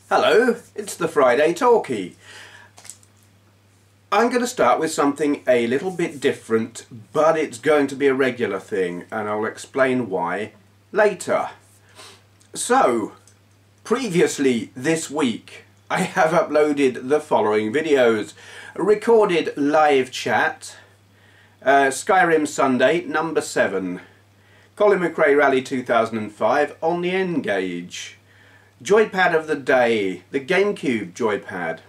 Hello, it's the Friday Talkie. I'm going to start with something a little bit different, but it's going to be a regular thing, and I'll explain why later. So, previously this week, I have uploaded the following videos. Recorded live chat, Skyrim Sunday, number 7, Colin McRae Rally 2005 on the N-Gage, Joypad of the Day, the GameCube joypad,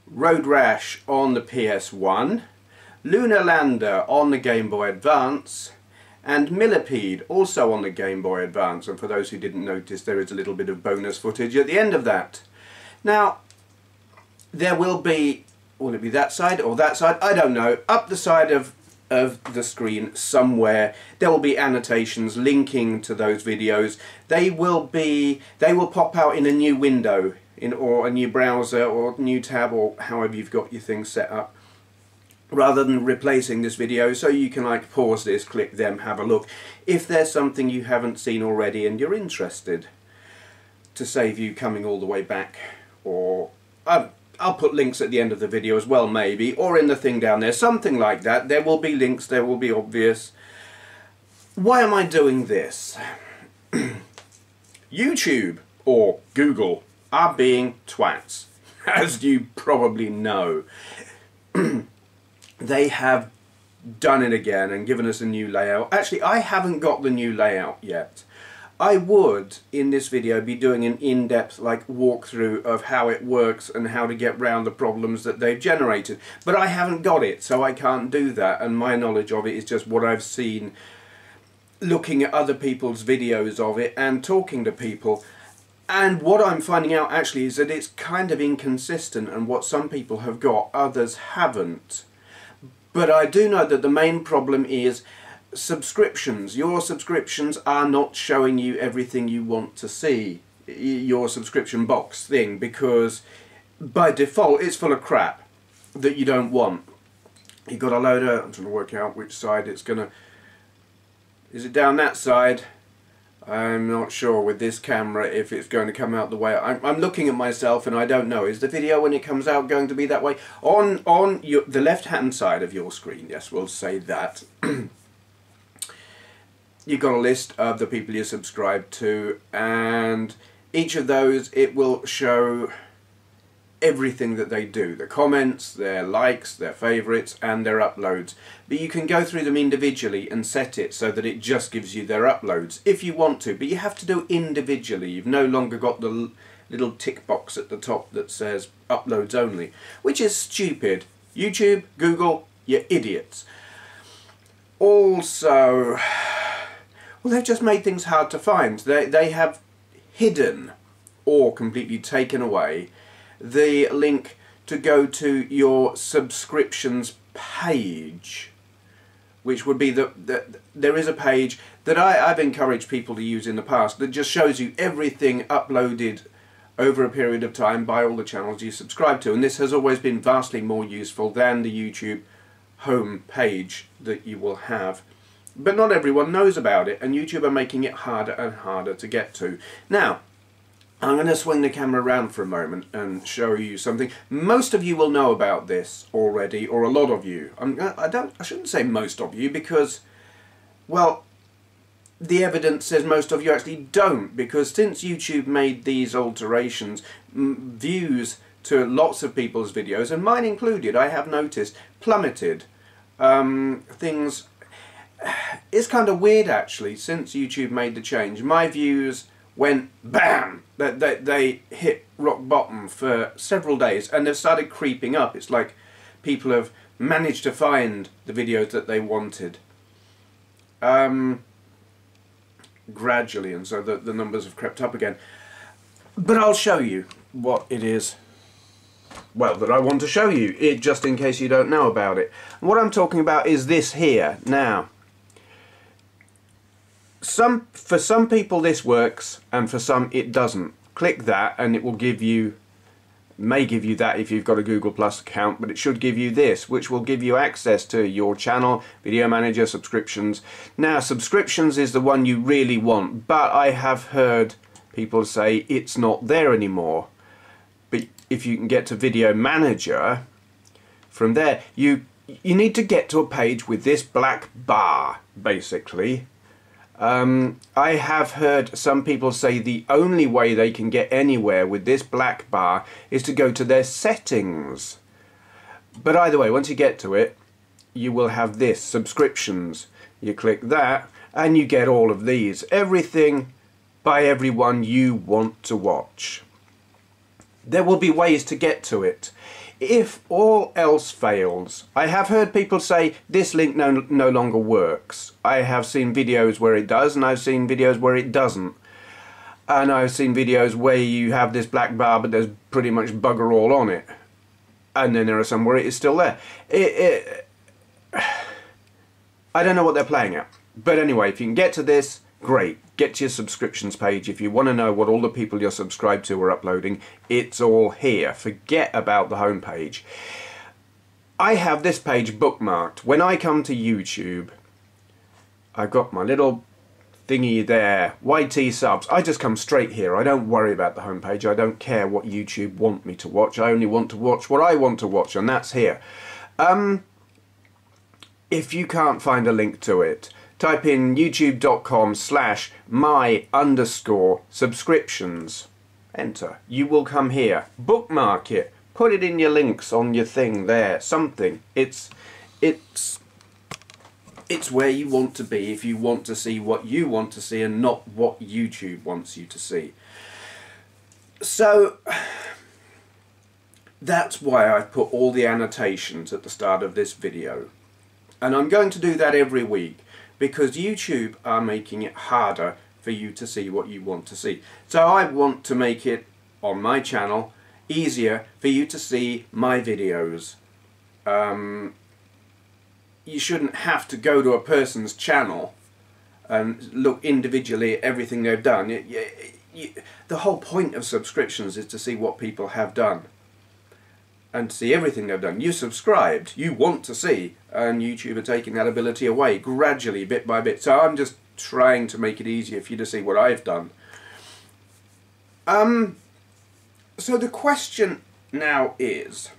Road Rash on the PS1, Lunar Lander on the Game Boy Advance, and Millipede also on the Game Boy Advance. And for those who didn't notice, there is a little bit of bonus footage at the end of that. Now, there will be, will it be that side or that side? I don't know. Up the side of the screen somewhere there will be annotations linking to those videos. They will pop out in a new window or a new browser or new tab or however you've got your things set up, rather than replacing this video, so you can like pause this, click them, have a look if there's something you haven't seen already and you're interested, to save you coming all the way back. Or I'll put links at the end of the video as well, maybe, or in the thing down there, something like that. There will be links, there will be obvious. Why am I doing this? YouTube or Google are being twats, as you probably know. They have done it again and given us a new layout. Actually, I haven't got the new layout yet. I would, in this video, be doing an in-depth walkthrough of how it works and how to get round the problems that they've generated. But I haven't got it, so I can't do that, and my knowledge of it is just what I've seen looking at other people's videos of it and talking to people. And what I'm finding out actually is that it's kind of inconsistent, and what some people have got, others haven't. But I do know that the main problem is subscriptions. Your subscriptions are not showing you everything you want to see, your subscription box thing, because by default it's full of crap that you don't want. You've got a load of, I'm trying to work out which side it's gonna, is it down that side? I'm not sure with this camera if it's going to come out the way. I'm looking at myself and I don't know. Is the video when it comes out going to be that way? On the left hand side of your screen, yes, we'll say that. You've got a list of the people you subscribe to, and each of those, it will show everything that they do, the comments, their likes, their favourites and their uploads. But you can go through them individually and set it so that it just gives you their uploads if you want to, but you have to do individually. You've no longer got the little tick box at the top that says uploads only, which is stupid. YouTube, Google, you're idiots. Also, well, they've just made things hard to find. They have hidden or completely taken away the link to go to your subscriptions page, which would be there is a page that I've encouraged people to use in the past that just shows you everything uploaded over a period of time by all the channels you subscribe to, and this has always been vastly more useful than the YouTube home page that you will have. But not everyone knows about it, and YouTube are making it harder and harder to get to. Now, I'm going to swing the camera around for a moment and show you something. Most of you will know about this already, or a lot of you. I shouldn't say most of you, because, well, the evidence says most of you actually don't, because since YouTube made these alterations, views to lots of people's videos, and mine included, I have noticed, plummeted. Things... It's kind of weird actually, since YouTube made the change. My views went BAM! They hit rock bottom for several days, and they've started creeping up. It's like people have managed to find the videos that they wanted gradually, and so the numbers have crept up again. But I'll show you what it is, well, that I want to show you, just in case you don't know about it. And what I'm talking about is this here. Now, for some people this works, and for some it doesn't. Click that and it will give you, may give you that if you've got a Google Plus account, but it should give you this, which will give you access to your channel, video manager, subscriptions. Now, subscriptions is the one you really want, but I have heard people say it's not there anymore. But if you can get to Video Manager, from there you need to get to a page with this black bar, basically. I have heard some people say the only way they can get anywhere with this black bar is to go to their settings. But either way, once you get to it, you will have this, subscriptions. You click that and you get all of these. Everything by everyone you want to watch. There will be ways to get to it. If all else fails, I have heard people say this link no longer works. I have seen videos where it does, and I've seen videos where it doesn't. And I've seen videos where you have this black bar but there's pretty much bugger all on it. And then there are some where it is still there. I don't know what they're playing at. But anyway, if you can get to this, great. Get to your subscriptions page. If you want to know what all the people you're subscribed to are uploading, it's all here. Forget about the home page. I have this page bookmarked. When I come to YouTube, I've got my little thingy there, YT subs. I just come straight here. I don't worry about the home page. I don't care what YouTube want me to watch. I only want to watch what I want to watch, and that's here. If you can't find a link to it, type in youtube.com/my_subscriptions. Enter. You will come here. Bookmark it. Put it in your links on your thing there. Something. It's where you want to be if you want to see what you want to see and not what YouTube wants you to see. So that's why I've put all the annotations at the start of this video. And I'm going to do that every week, because YouTube are making it harder for you to see what you want to see. So I want to make it, on my channel, easier for you to see my videos. You shouldn't have to go to a person's channel and look individually at everything they've done. The whole point of subscriptions is to see what people have done and to see everything they've done. You subscribed, you want to see, and YouTube are taking that ability away gradually, bit by bit. So I'm just trying to make it easier for you to see what I've done. So the question now is,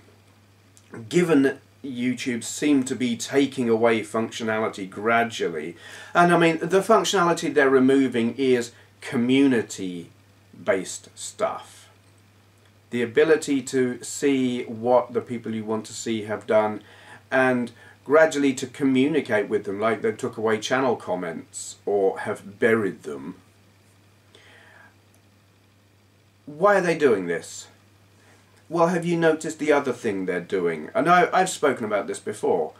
given that YouTube seem to be taking away functionality gradually, and I mean the functionality they're removing is community based stuff. The ability to see what the people you want to see have done and gradually to communicate with them, like they took away channel comments or have buried them. Why are they doing this? Well, have you noticed the other thing they're doing? And I've spoken about this before.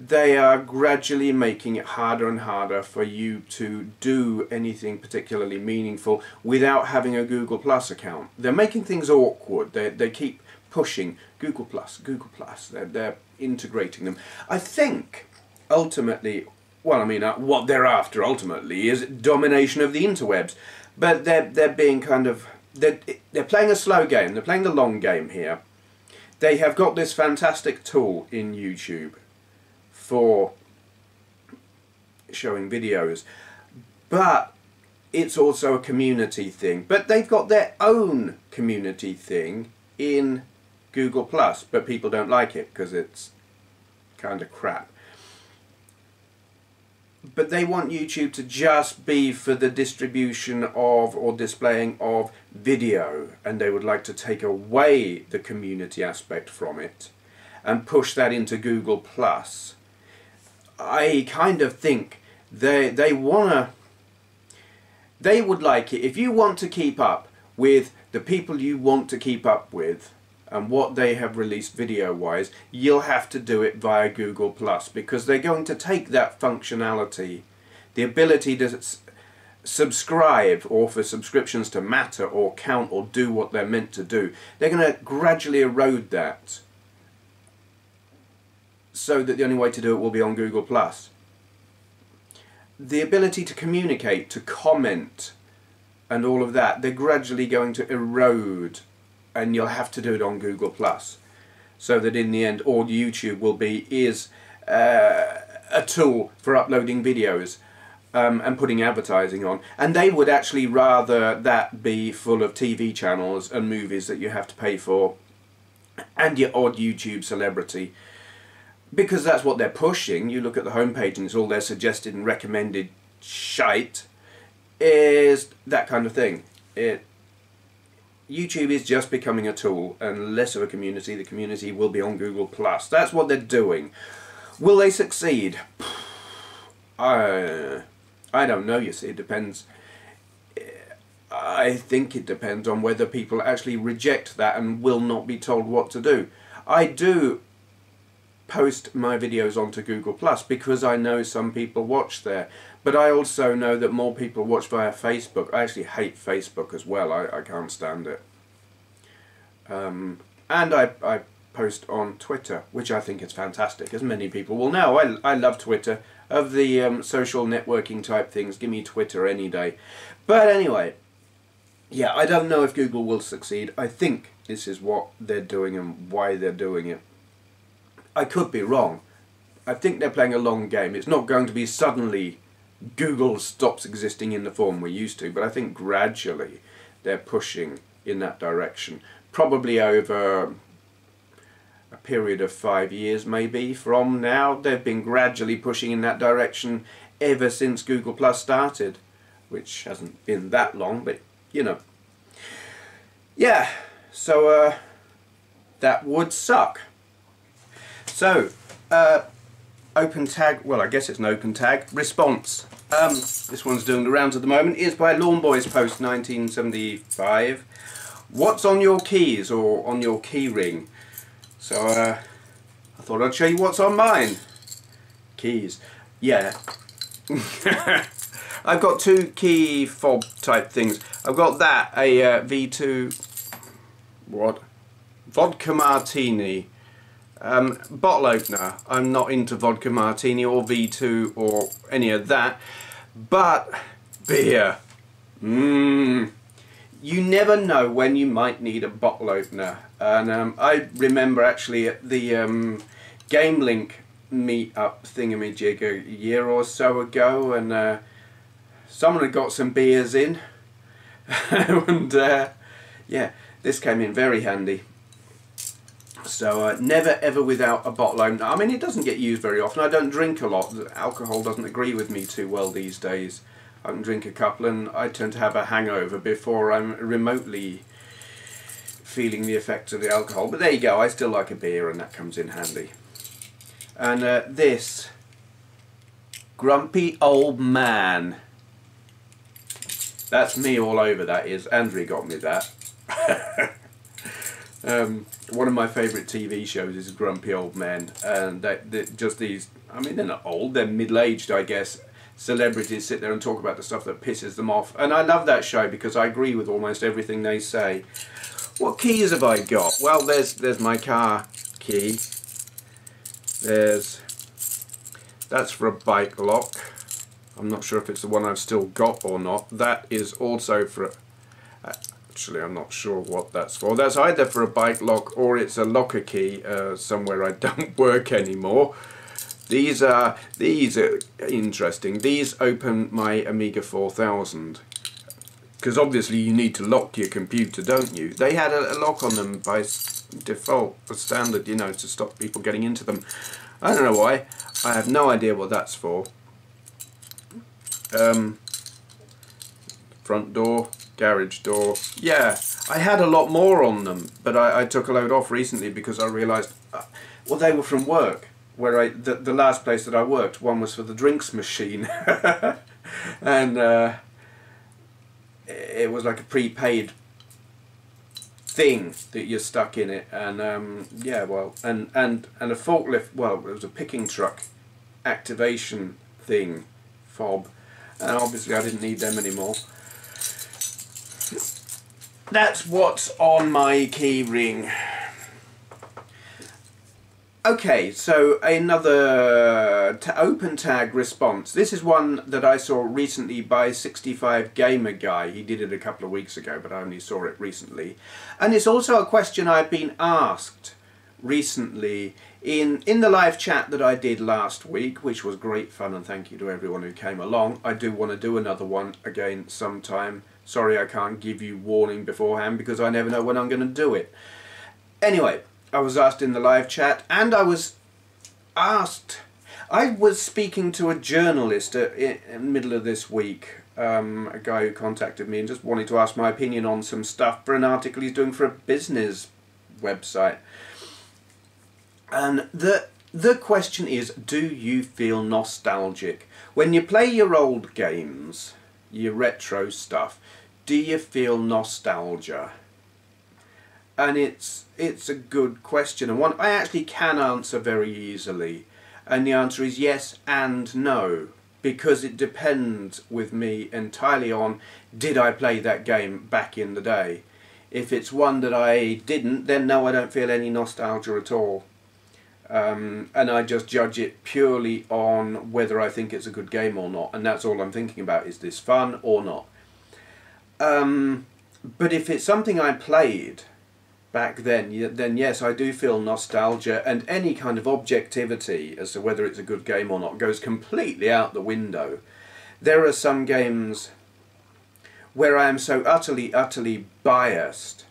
They are gradually making it harder and harder for you to do anything particularly meaningful without having a Google Plus account. They're making things awkward. They keep pushing Google Plus, Google Plus. They're integrating them. I think, ultimately, well, I mean, what they're after ultimately is domination of the interwebs. But they're being kind of... They're playing a slow game. They're playing the long game here. They have got this fantastic tool in YouTube for showing videos, but it's also a community thing. But they've got their own community thing in Google Plus, but people don't like it because it's kind of crap. But they want YouTube to just be for the distribution of or displaying of video, and they would like to take away the community aspect from it and push that into Google Plus. I kind of think they would like it. If you want to keep up with the people you want to keep up with and what they have released video-wise, you'll have to do it via Google Plus, because they're going to take that functionality, the ability to subscribe or for subscriptions to matter or count or do what they're meant to do. They're going to gradually erode that so that the only way to do it will be on Google Plus. The ability to communicate, to comment and all of that, they're gradually going to erode, and you'll have to do it on Google Plus, so that in the end all YouTube will be is a tool for uploading videos. and putting advertising on, and they would actually rather that be full of TV channels and movies that you have to pay for, and your odd YouTube celebrity, because that's what they're pushing. You look at the homepage and it's all their suggested and recommended shite, is that kind of thing. YouTube is just becoming a tool and less of a community. The community will be on Google+. That's what they're doing. Will they succeed? I don't know, you see. It depends. I think it depends on whether people actually reject that and will not be told what to do. I do post my videos onto Google+ because I know some people watch there, but I also know that more people watch via Facebook. I actually hate Facebook as well. I can't stand it. And I post on Twitter, which I think is fantastic, as many people will know. I love Twitter. Of the social networking type things, give me Twitter any day. But anyway, yeah, I don't know if Google will succeed. I think this is what they're doing and why they're doing it. I could be wrong. I think they're playing a long game. It's not going to be suddenly Google stops existing in the form we're used to, but I think gradually they're pushing in that direction. Probably over a period of 5 years maybe from now. They've been gradually pushing in that direction ever since Google Plus started, which hasn't been that long, but you know. Yeah, so that would suck. So open tag, well, I guess it's an open tag response. This one's doing the rounds at the moment. Is by Lawn Boys Post 1975. What's on your keys, or on your key ring? So I thought I'd show you what's on mine. Keys. Yeah. I've got two key fob type things. I've got that, a V2, what? Vodka Martini. Bottle opener. I'm not into vodka martini or V2 or any of that, but beer. You never know when you might need a bottle opener. And I remember actually at the Game Link meet-up thingamajig a year or so ago, and someone had got some beers in, and yeah, this came in very handy. So never ever without a bottle opener. I mean, it doesn't get used very often. I don't drink a lot. Alcohol doesn't agree with me too well these days. I can drink a couple and I tend to have a hangover before I'm remotely feeling the effects of the alcohol. But there you go, I still like a beer and that comes in handy. And this Grumpy Old Man. That's me all over, that is. Andrew got me that. One of my favourite TV shows is Grumpy Old Men, and just these, I mean, they're not old, they're middle-aged, I guess. Celebrities sit there and talk about the stuff that pisses them off, and I love that show because I agree with almost everything they say. What keys have I got? Well, there's my car key. That's for a bike lock. I'm not sure if it's the one I've still got or not. That is also for actually, I'm not sure what that's for. That's either for a bike lock or it's a locker key somewhere I don't work anymore. These are interesting. These open my Amiga 4000. Because obviously you need to lock your computer, don't you? They had a lock on them by default, a standard, you know, to stop people getting into them. I don't know why. I have no idea what that's for. Front door, garage door. Yeah, I had a lot more on them, but I took a load off recently because I realised, well, they were from work. Where the last place that I worked, one was for the drinks machine, and it was like a prepaid thing that you're stuck in it, and yeah, well, and a forklift. Well, it was a picking truck activation thing, fob, and obviously I didn't need them anymore. That's what's on my key ring. Okay, so another open tag response. This is one that I saw recently by 65 Gamer Guy. He did it a couple of weeks ago, but I only saw it recently. And it's also a question I've been asked recently In the live chat that I did last week, which was great fun, and thank you to everyone who came along. I do want to do another one again sometime. Sorry I can't give you warning beforehand because I never know when I'm going to do it. Anyway, I was asked in the live chat, and I was speaking to a journalist in the middle of this week, a guy who contacted me and just wanted to ask my opinion on some stuff for an article he's doing for a business website. And the question is, do you feel nostalgic? When you play your old games, your retro stuff, do you feel nostalgia? And it's a good question, and one I actually can answer very easily. And the answer is yes and no, because it depends with me entirely on, did I play that game back in the day? If it's one that I didn't, then no, I don't feel any nostalgia at all. And I just judge it purely on whether I think it's a good game or not, and that's all I'm thinking about, is this fun or not. But if it's something I played back then yes, I do feel nostalgia, and any kind of objectivity as to whether it's a good game or not goes completely out the window. There are some games where I am so utterly biased,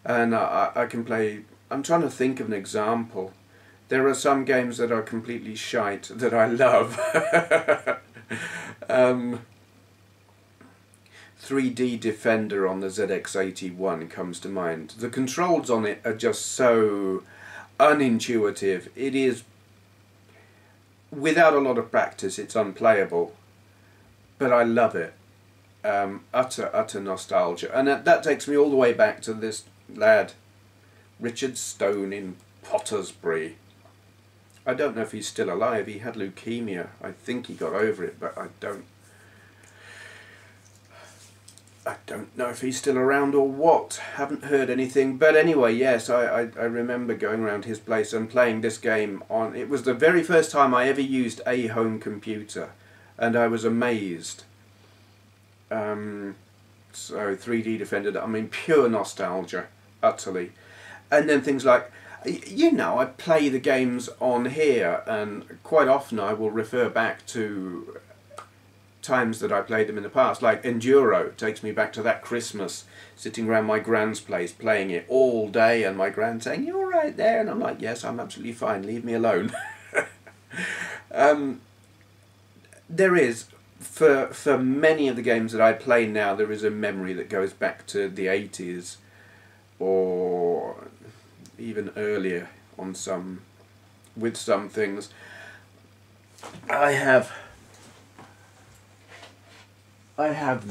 and I can play, I'm trying to think of an example. There are some games that are completely shite that I love. 3D Defender on the ZX81 comes to mind. The controls on it are just so unintuitive. It is, without a lot of practice, it's unplayable. But I love it. Utter nostalgia. And that takes me all the way back to this lad, Richard Stone in Pottersbury. I don't know if he's still alive. He had leukemia. I think he got over it, but I don't know if he's still around or what. Haven't heard anything. But anyway, yes, I remember going around his place and playing this game on... It was the very first time I ever used a home computer, and I was amazed. So 3D Defender, I mean, pure nostalgia, utterly. And then things like... You know, I play the games on here, and quite often I will refer back to times that I played them in the past, like Enduro takes me back to that Christmas, sitting around my grand's place playing it all day, and my grand saying, "You're right there," and I'm like, "Yes, I'm absolutely fine, leave me alone." There is, for many of the games that I play now, there is a memory that goes back to the 80s, or even earlier on with some things. I have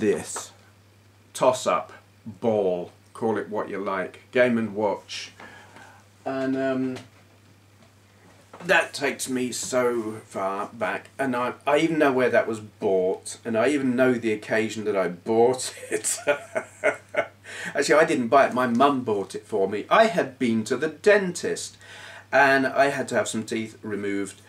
this toss-up ball, call it what you like, Game & Watch, and that takes me so far back, and I even know where that was bought, and I even know the occasion that I bought it. Actually, I didn't buy it, my mum bought it for me. I had been to the dentist, and I had to have some teeth removed,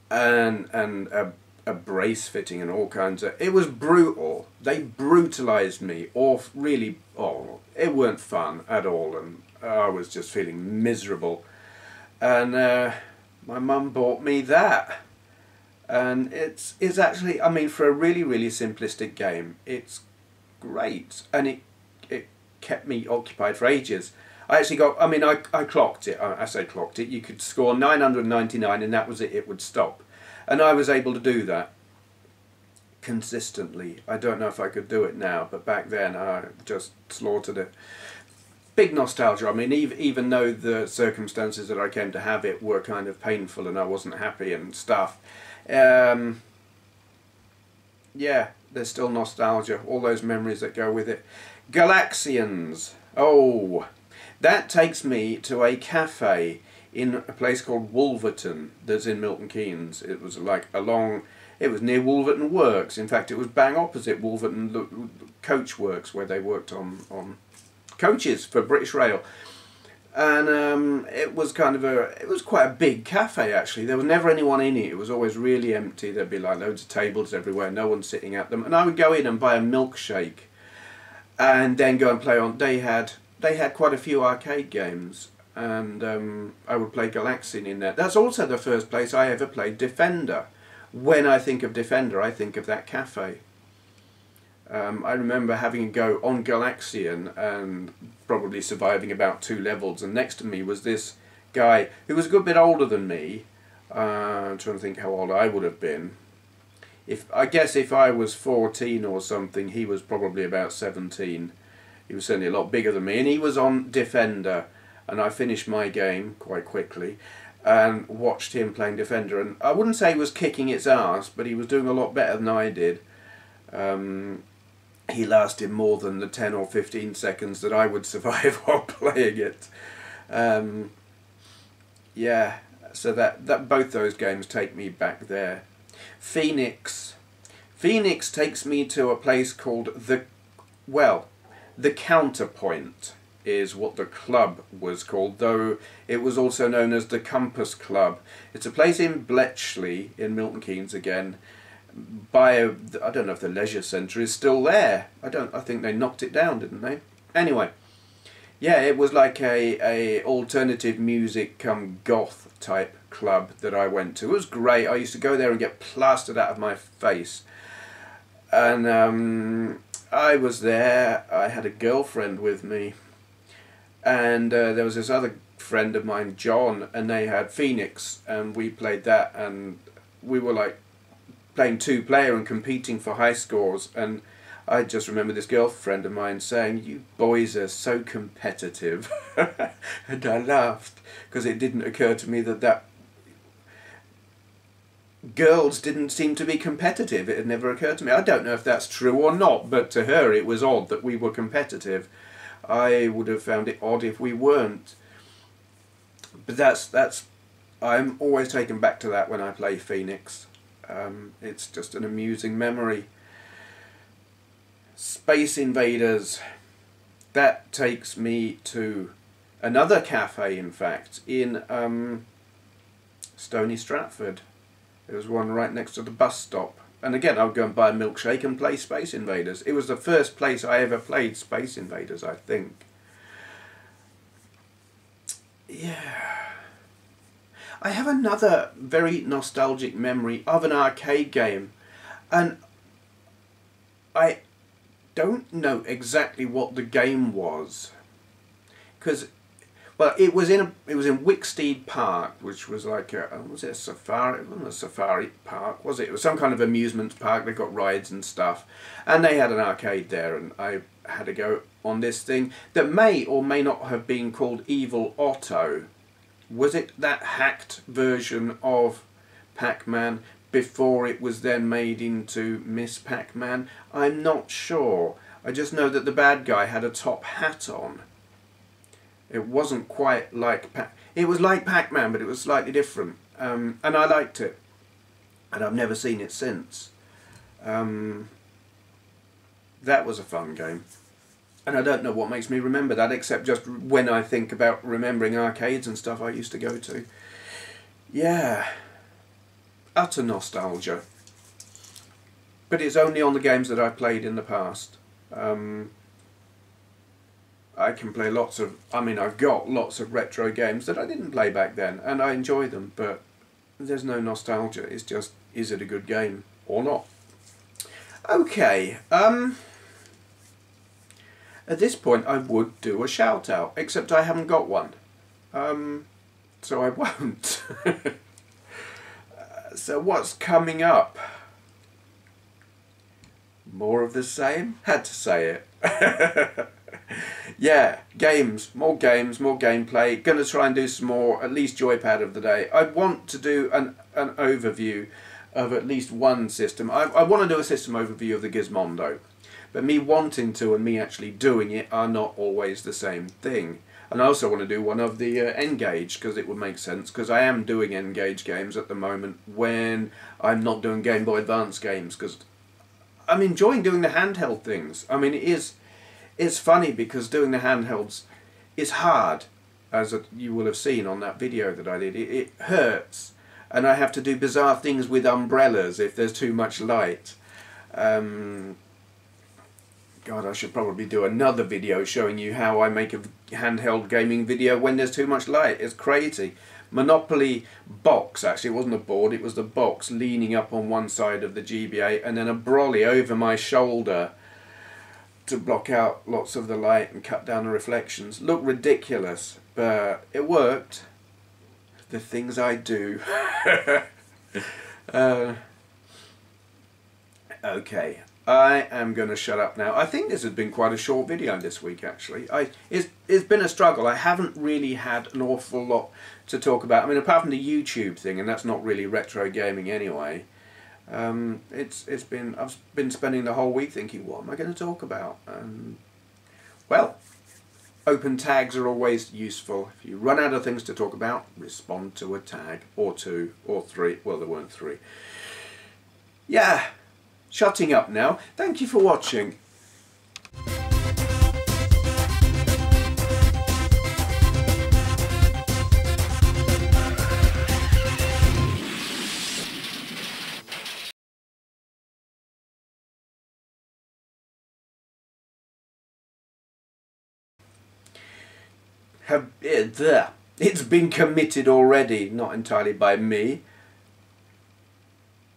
and a brace fitting and all kinds of... It was brutal. They brutalised me, or really... Oh, it weren't fun at all, and I was just feeling miserable. And my mum bought me that. And it's actually... I mean, for a really simplistic game, it's great. And it kept me occupied for ages. I actually got... I mean, I clocked it. I say clocked it. You could score 999 and that was it. It would stop. And I was able to do that consistently. I don't know if I could do it now, but back then I just slaughtered it. Big nostalgia. I mean, even though the circumstances that I came to have it were kind of painful and I wasn't happy and stuff, yeah, there's still nostalgia. All those memories that go with it. Galaxians. Oh, that takes me to a cafe in a place called Wolverton that's in Milton Keynes. It was like it was near Wolverton Works. In fact, it was bang opposite Wolverton Coach Works, where they worked on coaches for British Rail. And it was quite a big cafe actually. There was never anyone in it. It was always really empty. There'd be like loads of tables everywhere, no one sitting at them. And I would go in and buy a milkshake, and then go and play on. They had quite a few arcade games. and I would play Galaxian in that. That's also the first place I ever played Defender. When I think of Defender, I think of that cafe. I remember having a go on Galaxian and probably surviving about 2 levels, and next to me was this guy who was a good bit older than me. I'm trying to think how old I would have been. I guess if I was 14 or something, he was probably about 17. He was certainly a lot bigger than me, and he was on Defender, and I finished my game quite quickly and watched him playing Defender, and I wouldn't say he was kicking its ass, but he was doing a lot better than I did. He lasted more than the 10 or 15 seconds that I would survive while playing it. Yeah, so that both those games take me back there. Phoenix takes me to a place called the Counterpoint is what the club was called, though it was also known as the Compass Club. It's a place in Bletchley in Milton Keynes again, I don't know if the leisure centre is still there. I think they knocked it down, didn't they? Anyway, yeah, it was like a alternative music come goth type club that I went to. It was great. I used to go there and get plastered out of my face. And I was there. I had a girlfriend with me, and there was this other friend of mine, John, and they had Phoenix, and we played that, and we were like playing 2-player and competing for high scores. And I just remember this girlfriend of mine saying, "You boys are so competitive." And I laughed because it didn't occur to me that girls didn't seem to be competitive. It had never occurred to me. I don't know if that's true or not, but to her it was odd that we were competitive. I would have found it odd if we weren't. But that's I'm always taken back to that when I play Phoenix. It's just an amusing memory. Space Invaders. That takes me to another cafe, in fact, in Stony Stratford. There was one right next to the bus stop. And again, I would go and buy a milkshake and play Space Invaders. It was the first place I ever played Space Invaders, I think. Yeah. I have another very nostalgic memory of an arcade game. And I don't know exactly what the game was. Because, well, it was in Wicksteed Park, which was like was it a safari? It wasn't a safari park, was it? It was some kind of amusement park. They got rides and stuff, and they had an arcade there, and I had to go on this thing that may or may not have been called Evil Otto. Was it that hacked version of Pac-Man before it was then made into Miss Pac-Man? I'm not sure. I just know that the bad guy had a top hat on. It wasn't quite like it was like Pac-Man, but it was slightly different, and I liked it, and I've never seen it since. That was a fun game, and I don't know what makes me remember that, except just when I think about remembering arcades and stuff I used to go to. Yeah, utter nostalgia. But it's only on the games that I've played in the past. I can play I've got lots of retro games that I didn't play back then, and I enjoy them, but there's no nostalgia. It's just, is it a good game or not? Okay, at this point I would do a shout out, except I haven't got one, so I won't. So what's coming up? More of the same? Had to say it. Yeah, more gameplay. Gonna try and do some more, at least Joypad of the day. I want to do an overview of at least one system. I want to do a system overview of the Gizmondo, but me wanting to and me actually doing it are not always the same thing. And I also want to do one of the N-Gage, because it would make sense, because I am doing N-Gage games at the moment when I'm not doing Game Boy Advance games, because I'm enjoying doing the handheld things. I mean, it's funny because doing the handhelds is hard, as you will have seen on that video that I did. It hurts, and I have to do bizarre things with umbrellas if there's too much light. Because God, I should probably do another video showing you how I make a handheld gaming video when there's too much light. It's crazy. Monopoly box, actually it wasn't a board, it was the box leaning up on one side of the GBA, and then a brolly over my shoulder to block out lots of the light and cut down the reflections. Looked ridiculous, but it worked. The things I do. Okay, I am going to shut up now. I think this has been quite a short video this week, actually. It's been a struggle. I haven't really had an awful lot to talk about. I mean, apart from the YouTube thing, and that's not really retro gaming anyway. I've been spending the whole week thinking, what am I going to talk about? Well, open tags are always useful. If you run out of things to talk about, respond to a tag, or two, or three. Well, there weren't three. Yeah. Shutting up now. Thank you for watching. It's been committed already, not entirely by me.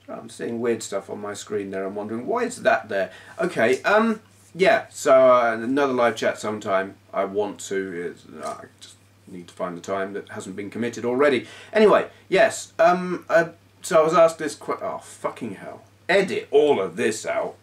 I'm seeing weird stuff on my screen there. I'm wondering, why is that there? Okay, yeah, so another live chat sometime. I want to, I just need to find the time that hasn't been committed already. Anyway, yes, so I was asked this oh, fucking hell. Edit all of this out.